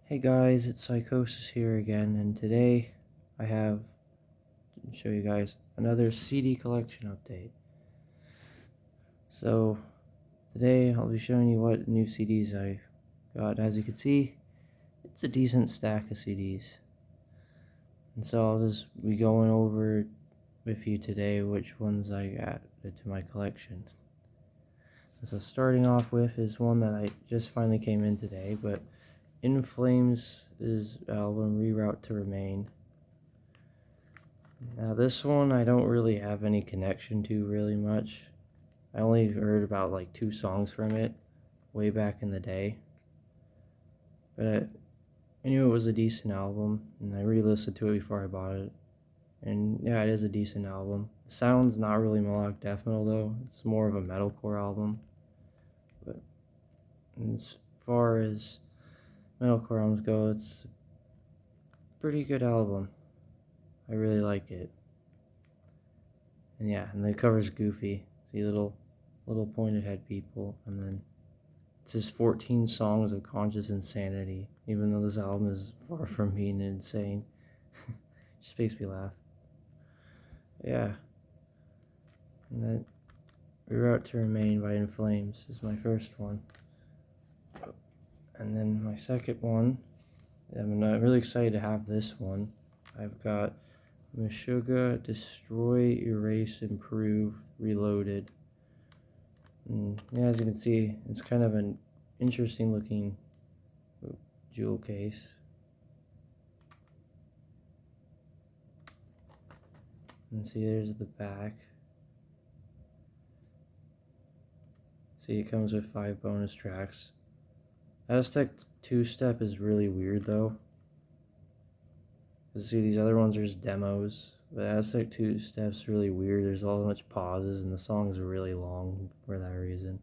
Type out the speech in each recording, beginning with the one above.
Hey guys, it's Psychosis here again, and today I have to show you guys another CD collection update. So today I'll be showing you what new CDs I got. As you can see, it's a decent stack of CDs. And so I'll just be going over with you today which ones I added to my collection. So starting off with is one that I just finally came in today, but In Flames' album Reroute to Remain. Now this one I don't really have any connection to really much. I only heard about like 2 songs from it way back in the day. But I knew it was a decent album, and I re-listened to it before I bought it. And yeah, it is a decent album. The sound's not really melodic death metal though, it's more of a metalcore album. But as far as metalcore albums go, it's a pretty good album. I really like it. And yeah, and the cover's goofy. See little pointed head people, and then it says 14 songs of conscious insanity, even though this album is far from being insane. Just makes me laugh. Yeah. And then Reroute to Remain by In Flames is my first one. And then my second one, I'm really excited to have this one. I've got Meshuggah Destroy, Erase, Improve, Reloaded. And yeah, as you can see, it's kind of an interesting looking jewel case. And see, there's the back. See, it comes with 5 bonus tracks. Aztec 2-step is really weird though. Cause see, these other ones are just demos, but Aztec 2-step's really weird. There's all much pauses, and the songs are really long for that reason.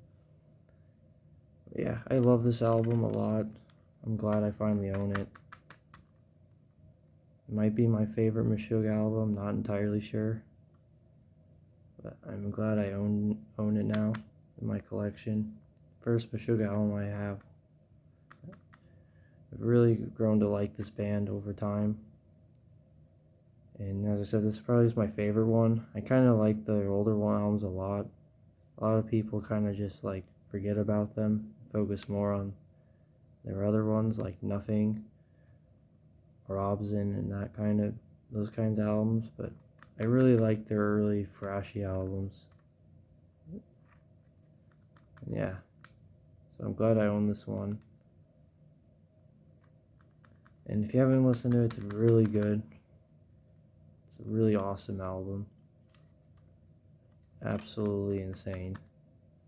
But yeah, I love this album a lot. I'm glad I finally own it. It might be my favorite Meshuggah album, not entirely sure. But I'm glad I own it now in my collection. First Meshuggah album I have. I've really grown to like this band over time. And as I said, this probably is my favorite one. I kind of like the older one albums a lot. A lot of people kind of just like forget about them, focus more on their other ones like Nothing or Obscene and those kinds of albums. But I really like their early Thrashy albums. And yeah, so I'm glad I own this one. And if you haven't listened to it, it's really good. It's a really awesome album. Absolutely insane.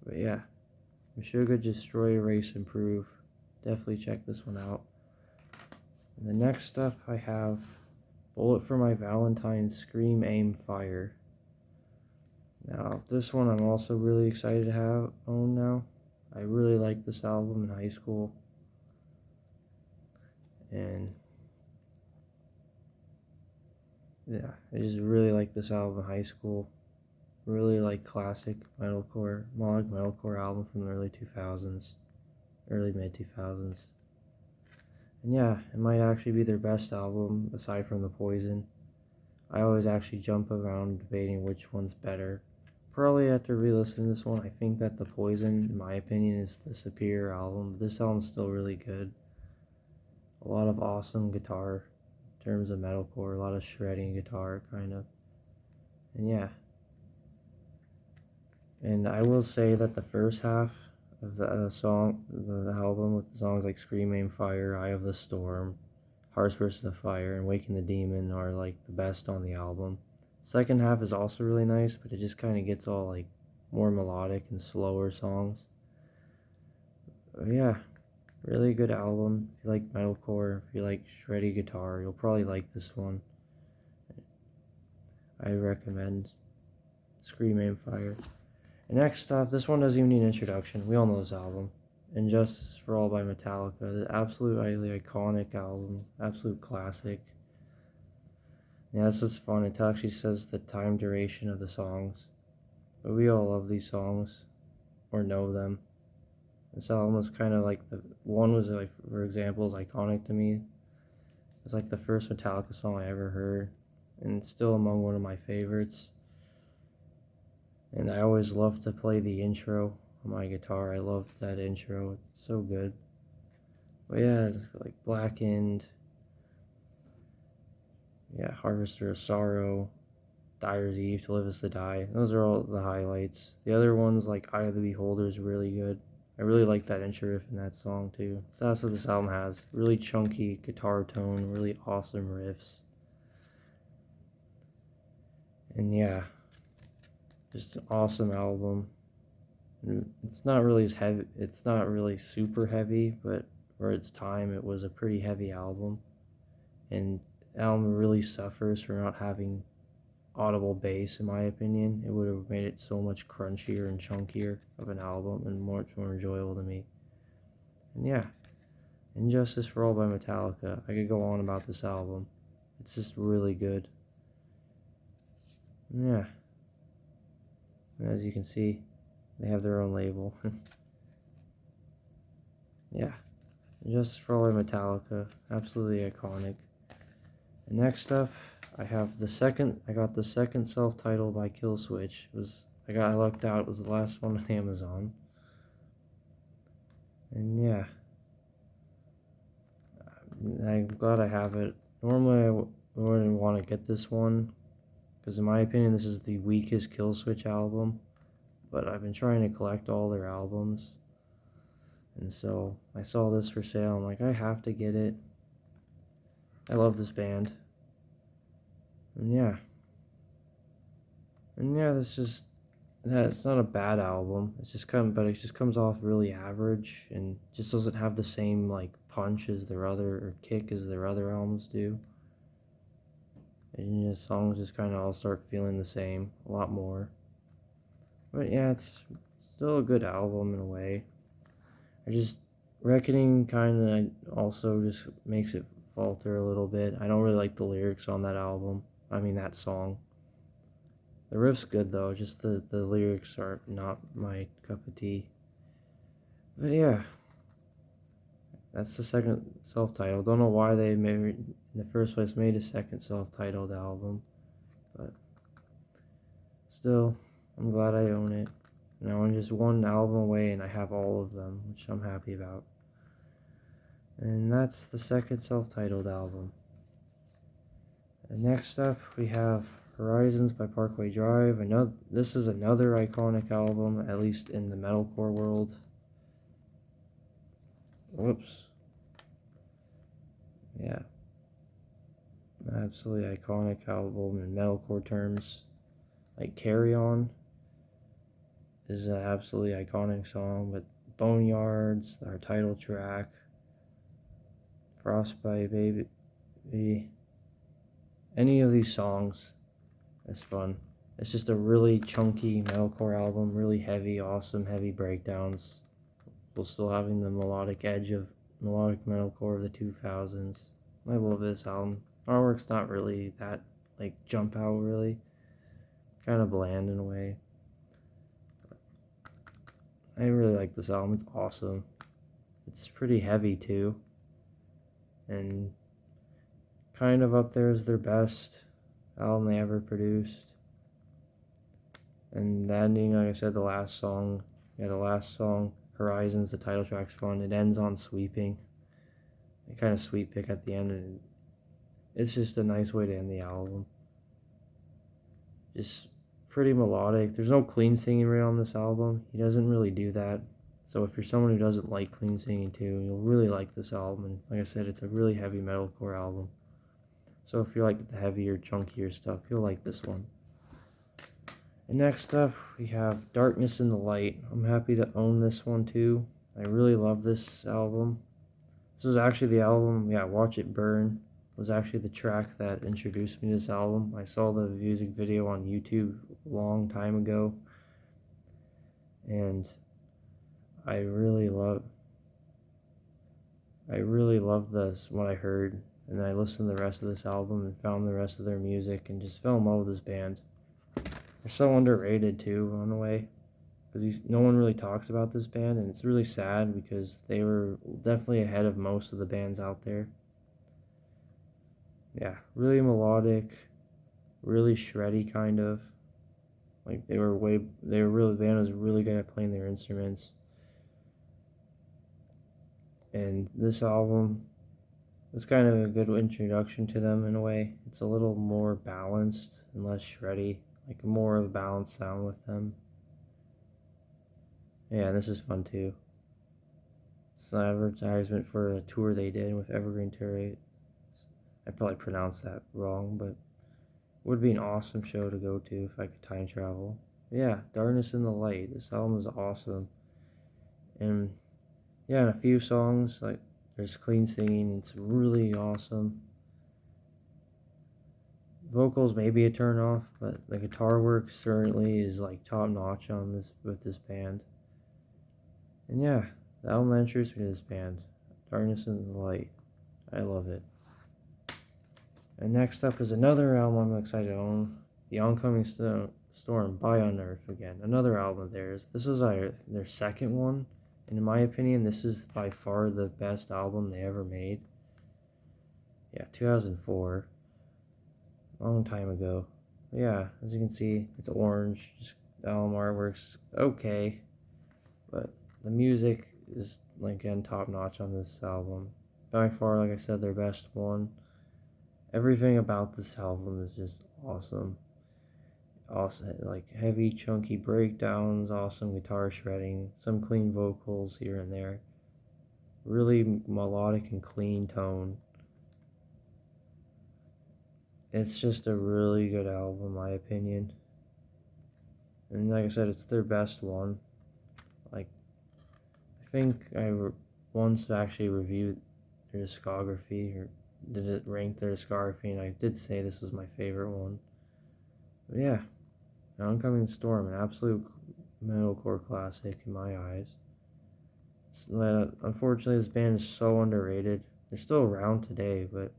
But yeah, Meshuggah Destroy, Erase, Improve. Definitely check this one out. And the next up I have Bullet for My Valentine, Scream, Aim, Fire. Now this one I'm also really excited to own now. I really liked this album in high school. And yeah, I just really like this album in high school. Really like classic metalcore, melodic metalcore album from the early 2000s, early mid 2000s. And yeah, it might actually be their best album aside from The Poison. I always actually jump around debating which one's better. Probably after re-listening to this one, I think that The Poison, in my opinion, is the superior album. But this album's still really good. A lot of awesome guitar in terms of metalcore, a lot of shredding guitar, kind of. And yeah. And I will say that the first half of the album with the songs like Scream, Aim, Fire, Eye of the Storm, Hearts vs. the Fire, and Waking the Demon are like the best on the album. Second half is also really nice, but it just kind of gets all like more melodic and slower songs. But yeah, really good album. If you like metalcore, if you like shreddy guitar, you'll probably like this one. I recommend Scream, Aim, Fire. And next up, this one doesn't even need an introduction. We all know this album. And Justice for All by Metallica. The absolutely iconic album. Absolute classic. Yeah, that's what's fun. It actually says the time duration of the songs. But we all love these songs. Or know them. This album was kind of like the one was like, for example, is iconic to me. It's like the first Metallica song I ever heard, and it's still among one of my favorites. And I always love to play the intro on my guitar. I love that intro. It's so good. But yeah, it's like Blackened, yeah, Harvester of Sorrow, Dyer's Eve, To Live Is to Die. Those are all the highlights. The other ones, like Eye of the Beholder, is really good. I really like that intro riff in that song too. So that's what this album has. Really chunky guitar tone, really awesome riffs. And yeah, just an awesome album. It's not really as heavy, it's not really super heavy, but for its time it was a pretty heavy album. And the album really suffers for not having audible bass, in my opinion. It would have made it so much crunchier and chunkier of an album and much more enjoyable to me. And yeah, And Justice for All by Metallica. I could go on about this album. It's just really good. Yeah. As you can see, they have their own label. Yeah. And Justice for All by Metallica. Absolutely iconic. And next up, I got the second self-titled by Killswitch. I lucked out. It was the last one on Amazon. And yeah. I'm glad I have it. Normally I wouldn't want to get this one, because in my opinion this is the weakest Killswitch album, but I've been trying to collect all their albums, and so I saw this for sale. I'm like, I have to get it. I love this band. And yeah, it's not a bad album. It's just but it just comes off really average and just doesn't have the same like punch as or kick as their other albums do. And the songs just kind of all start feeling the same a lot more. But yeah, it's still a good album in a way. Reckoning kind of also just makes it falter a little bit. I don't really like the lyrics on that album. I mean, that song. The riff's good though, just the lyrics are not my cup of tea. But yeah, that's the second self-titled. Don't know why they in the first place made a second self-titled album, but still, I'm glad I own it. Now I'm just one album away and I have all of them, which I'm happy about. And that's the second self-titled album. And next up we have Horizons by Parkway Drive. This is another iconic album, at least in the metalcore world. Whoops. Yeah. Absolutely iconic album in metalcore terms. Like Carry On is an absolutely iconic song, but Boneyards, our title track, Frostbite Baby, any of these songs is fun. It's just a really chunky metalcore album, really heavy, awesome, heavy breakdowns, while still having the melodic edge of melodic metalcore of the 2000s. I love this album. Artwork's not really that, like, jump out, really. Kind of bland in a way. I really like this album. It's awesome. It's pretty heavy, too. And kind of up there as their best album they ever produced. And the ending, like I said, the last song, Horizons, the title track's fun. It ends on Sweeping. They kind of sweep pick at the end, and it's just a nice way to end the album. Just pretty melodic. There's no clean singing right on this album. He doesn't really do that. So if you're someone who doesn't like clean singing too, you'll really like this album. And like I said, it's a really heavy metalcore album. So if you like the heavier, chunkier stuff, you'll like this one. And next up, we have Darkness in the Light. I'm happy to own this one too. I really love this album. This was actually the album, Watch It Burn was actually the track that introduced me to this album. I saw the music video on YouTube a long time ago, and I really love this, what I heard, and then I listened to the rest of this album and found the rest of their music and just fell in love with this band. They're so underrated too, in a way, because no one really talks about this band, and it's really sad because they were definitely ahead of most of the bands out there. Yeah, really melodic, really shreddy kind of. Like they were really, the band was really good at playing their instruments. And this album was kind of a good introduction to them in a way. It's a little more balanced and less shreddy, like more of a balanced sound with them. Yeah, this is fun too. It's an advertisement for a tour they did with Evergreen Tour 8. I probably pronounced that wrong, but would be an awesome show to go to if I could time travel. Yeah, Darkness in the Light. This album is awesome. And yeah, and a few songs, like there's clean singing, it's really awesome. Vocals may be a turn off, but the guitar work certainly is like top notch on this with this band. And yeah, the album that introduced me to this band, Darkness in the Light. I love it. And next up is another album I'm excited to own, The Oncoming Storm by Unearth again. Another album of theirs. This is their second one, and in my opinion, this is by far the best album they ever made. Yeah, 2004. Long time ago. Yeah, as you can see, it's orange. Just the album artwork's okay, but the music is like again top notch on this album. By far, like I said, their best one. Everything about this album is just awesome. Awesome, like heavy, chunky breakdowns, awesome guitar shredding, some clean vocals here and there. Really melodic and clean tone. It's just a really good album, in my opinion. And like I said, it's their best one. Like, I think once actually reviewed their discography, or did it rank their discography, and I did say this was my favorite one. But yeah, Oncoming Storm, an absolute metalcore classic in my eyes. Unfortunately, this band is so underrated. They're still around today, but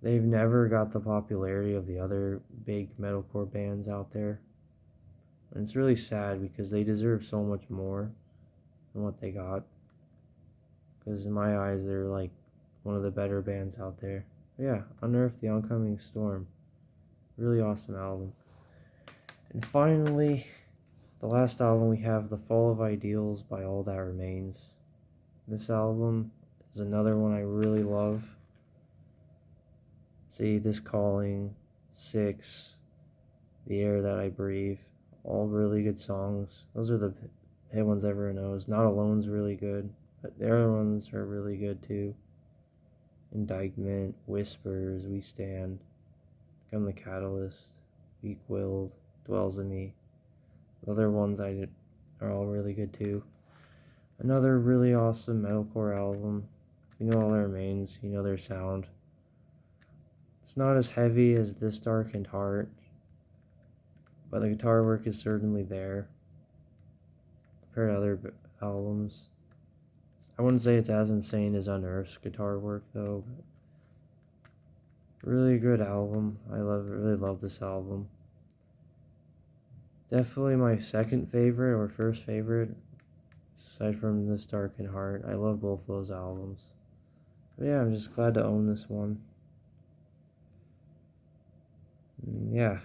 they've never got the popularity of the other big metalcore bands out there. And it's really sad because they deserve so much more than what they got. Because in my eyes, they're like one of the better bands out there. But yeah, Unearth, The Oncoming Storm. Really awesome album. And finally, the last album we have, The Fall of Ideals by All That Remains. This album is another one I really love. See, This Calling, 6, The Air That I Breathe, all really good songs. Those are the hit ones everyone knows. Not Alone's really good, but the other ones are really good too. Indictment, Whispers, We Stand, Become the Catalyst, Weak Willed, Dwells in Me. The other ones are all really good too. Another really awesome metalcore album. You know All That Remains, you know their sound. It's not as heavy as This Darkened Heart, but the guitar work is certainly there compared to other albums. I wouldn't say it's as insane as Unearth's guitar work though, but really good album. I really love this album. Definitely my second favorite or first favorite, aside from This Darkened Heart. I love both those albums. But yeah, I'm just glad to own this one. And yeah,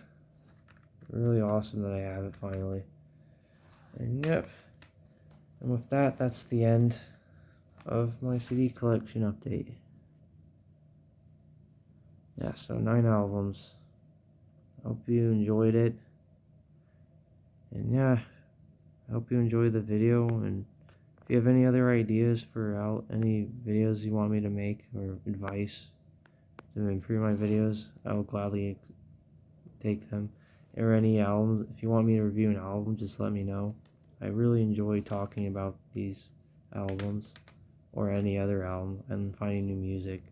really awesome that I have it finally. And yep, and with that, that's the end of my CD collection update. Yeah, so 9 albums. Hope you enjoyed it. And yeah, I hope you enjoyed the video. And if you have any other ideas for any videos you want me to make or advice to improve my videos, I will gladly take them. Or any albums, if you want me to review an album, just let me know. I really enjoy talking about these albums or any other album and finding new music.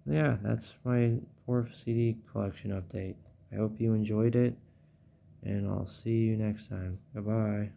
Yeah, that's my 4th CD collection update. I hope you enjoyed it, and I'll see you next time. Goodbye.